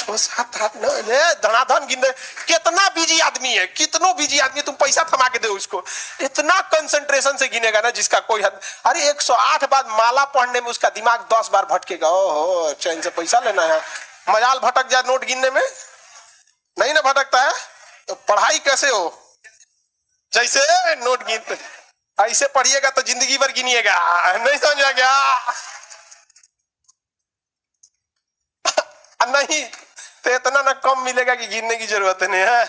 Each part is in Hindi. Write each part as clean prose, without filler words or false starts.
छह सात आठ नौ धनाधन गिन दे। कितना बिजी आदमी है, कितनो बिजी आदमी, तुम पैसा थमा के दो उसको, इतना कंसंट्रेशन से गिनेगा ना जिसका कोई हद। अरे 108 बार माला पढ़ने में उसका दिमाग 10 बार भटकेगा। ओहो, चैन से पैसा लेना है, मजाल भटक जाए नोट गिनने में, नहीं ना भटकता है। तो पढ़ाई कैसे हो, जैसे नोट गिनते ऐसे पढ़िएगा तो जिंदगी भर गिनिएगा, नहीं समझ आ गया? नहीं तो इतना ना कम मिलेगा कि गिनने की जरूरत नहीं है।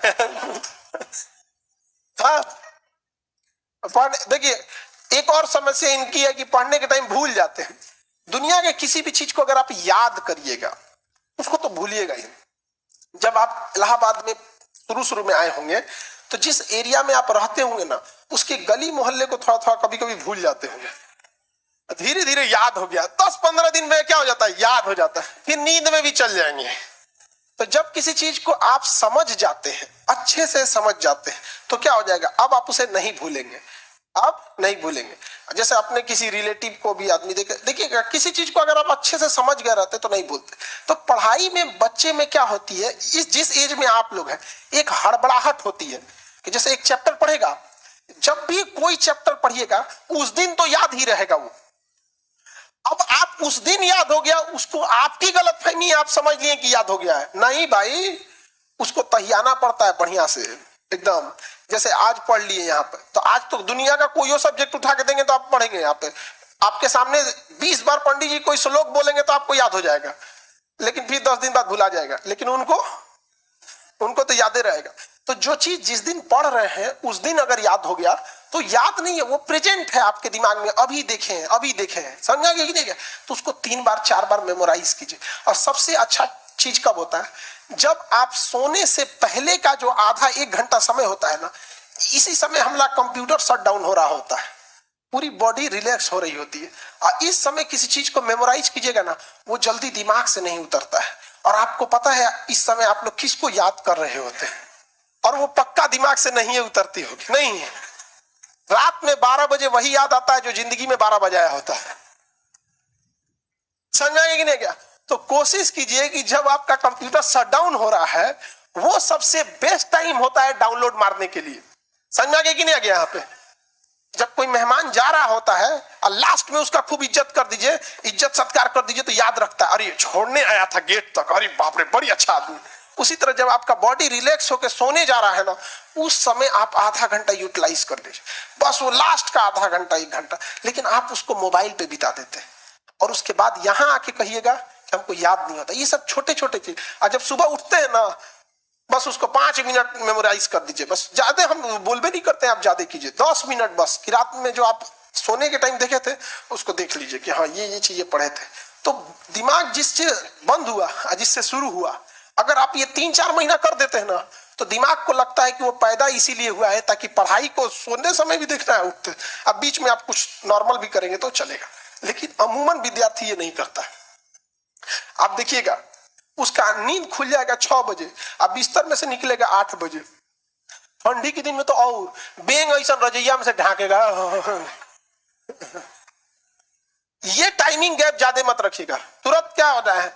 हाँ, देखिए एक और समस्या इनकी है कि पढ़ने के टाइम भूल जाते हैं। दुनिया के किसी भी चीज को अगर आप याद करिएगा उसको तो भूलिएगा ही। जब आप इलाहाबाद में शुरू में आए होंगे तो जिस एरिया में आप रहते होंगे ना, उसके गली मोहल्ले को थोड़ा थोड़ा कभी कभी भूल जाते होंगे, धीरे धीरे याद हो गया। 10-15 दिन में क्या हो जाता है, याद हो जाता है, फिर नींद में भी चल जाएंगे। तो जब किसी चीज को आप समझ जाते हैं, अच्छे से समझ जाते हैं, तो क्या हो जाएगा, अब आप उसे नहीं भूलेंगे, आप नहीं भूलेंगे। जैसे अपने किसी रिलेटिव को भी आदमी देखिएगा, किसी चीज को अगर आप अच्छे से समझ गए रहते तो नहीं भूलते। तो पढ़ाई में बच्चे में क्या होती है, जिस एज में आप लोग हैं, एक हड़बड़ाहट होती है कि जैसे एक चैप्टर पढ़ेगा, जब भी कोई चैप्टर पढ़िएगा उस दिन तो याद ही रहेगा वो। अब आप उस दिन याद हो गया, उसको आपकी गलतफहमी, आप समझ लिए कि याद हो गया है, नहीं भाई, उसको तहियाना पड़ता है बढ़िया से एकदम। जैसे आज पढ़ लिए यहाँ पे, तो आज तो दुनिया का कोई सब्जेक्ट उठा के देंगे तो आप पढ़ेंगे। यहाँ पे आपके सामने 20 बार पंडित जी कोई श्लोक बोलेंगे तो आपको याद हो जाएगा, लेकिन फिर 10 दिन बाद भुला जाएगा, लेकिन उनको तो याद रहेगा। तो जो चीज जिस दिन पढ़ रहे हैं उस दिन अगर याद हो गया तो याद नहीं है, वो प्रेजेंट है आपके दिमाग में, अभी देखे हैं, समझा कि नहीं? तो उसको 3 बार 4 बार मेमोराइज कीजिए। और सबसे अच्छा चीज कब होता है, जब आप सोने से पहले का जो आधा 1 घंटा समय होता है ना, इसी समय हमारा कंप्यूटर शट डाउन हो रहा होता है, पूरी बॉडी रिलैक्स हो रही होती है। और इस समय किसी चीज को मेमोराइज कीजिएगा ना, वो जल्दी दिमाग से नहीं उतरता है। और आपको पता है इस समय आप लोग किसको याद कर रहे होते हैं, और वो पक्का दिमाग से नहीं उतरती होगी, नहीं है। रात में 12 बजे वही याद आता है जो जिंदगी में 12 बजाया होता है, समझाएंगे कि नहीं क्या? तो कोशिश कीजिए कि जब आपका कंप्यूटर शटडाउन हो रहा है, वो सबसे बेस्ट टाइम होता है डाउनलोड मारने के लिए, समझाएंगे कि नहीं आ गया? यहाँ पे जब कोई मेहमान जा रहा होता है और लास्ट में उसका खूब इज्जत कर दीजिए, इज्जत सत्कार कर दीजिए, तो याद रखता है, अरे छोड़ने आया था गेट तक, अरे बाप रे बड़ी अच्छा आदमी। उसी तरह जब आपका बॉडी रिलैक्स होकर सोने जा रहा है ना, उस समय आप आधा घंटा यूटिलाइज कर लीजिए, बस वो लास्ट का आधा घंटा 1 घंटा। लेकिन आप उसको मोबाइल पे बिता देते हैं और उसके बाद यहां आके कहिएगा कि हमको याद नहीं होता। ये सब छोटे छोटे चीज। और जब सुबह उठते हैं ना, बस उसको 5 मिनट मेमोराइज कर दीजिए, बस ज्यादा हम बोलबे नहीं करते हैं, आप ज्यादा कीजिए, 10 मिनट बस। कि रात में जो आप सोने के टाइम देखे थे उसको देख लीजिए कि हाँ ये चीजें पढ़े थे। तो दिमाग जिससे बंद हुआ, जिससे शुरू हुआ, अगर आप ये 3-4 महीना कर देते हैं ना, तो दिमाग को लगता है कि वो पैदा इसीलिए हुआ है ताकि पढ़ाई को सोने समय भी देखना है, उठते। अब बीच में आप कुछ नॉर्मल भी करेंगे तो चलेगा, लेकिन अमूमन विद्यार्थी ये नहीं करता है। आप देखिएगा, उसका नींद खुल जाएगा 6 बजे, अब बिस्तर में से निकलेगा 8 बजे। ठंडी के दिन में तो और बेंग ऐसा रजैया में से ढाकेगा। ये टाइमिंग गैप ज्यादा मत रखिएगा, तुरंत क्या होना है,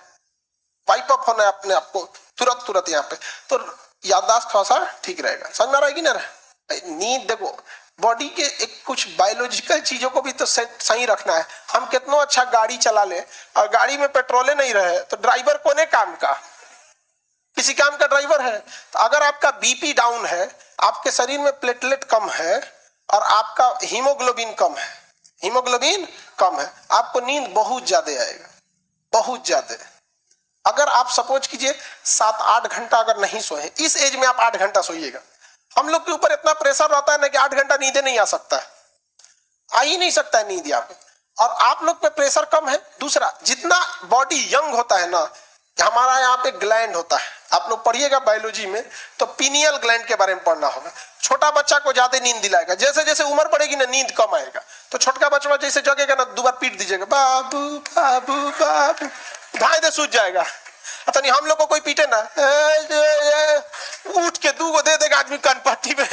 वाइप अप होना है अपने आप को तुरंत यहाँ पे, तो याददाश्त थोड़ा सा ठीक रहेगा। समझ में रहेगी ना? नींद देखो, बॉडी के एक कुछ बायोलॉजिकल चीजों को भी तो सही रखना है। हम कितना अच्छा गाड़ी चला ले और गाड़ी में पेट्रोले नहीं रहे तो ड्राइवर कोने काम का, किसी काम का ड्राइवर है। तो अगर आपका बीपी डाउन है, आपके शरीर में प्लेटलेट कम है और आपका हीमोग्लोबिन कम है, आपको नींद बहुत ज्यादा आएगा, बहुत ज्यादा। अगर आप सपोज कीजिए 7-8 घंटा अगर नहीं सोए, इस एज में आप 8 घंटा सोइएगा। हम लोग के ऊपर इतना प्रेशर रहता है ना कि 8 घंटा नींद नहीं आ सकता है, आ ही नहीं सकता है नींद यहाँ पे। और आप लोग पे प्रेशर कम है। दूसरा, जितना बॉडी यंग होता है ना, हमारा यहाँ पे ग्लैंड होता है, आप लोग पढ़िएगा बायोलॉजी में तो पीनियल ग्लैंड के बारे में पढ़ना होगा। छोटा बच्चा को ज्यादा नींद दिलाएगा, जैसे जैसे उम्र बढ़ेगी ना नींद कम आएगा। तो छोटा बच्चा जैसे जगेगा ना, 2 बार पीट दीजिएगा, बाबू बाबू बाबू, ढाई दे सूझ जाएगा। अच्छा नहीं, हम लोग को कोई पीटे ना, उठ के 2 गो दे देगा आदमी कान पट्टी में।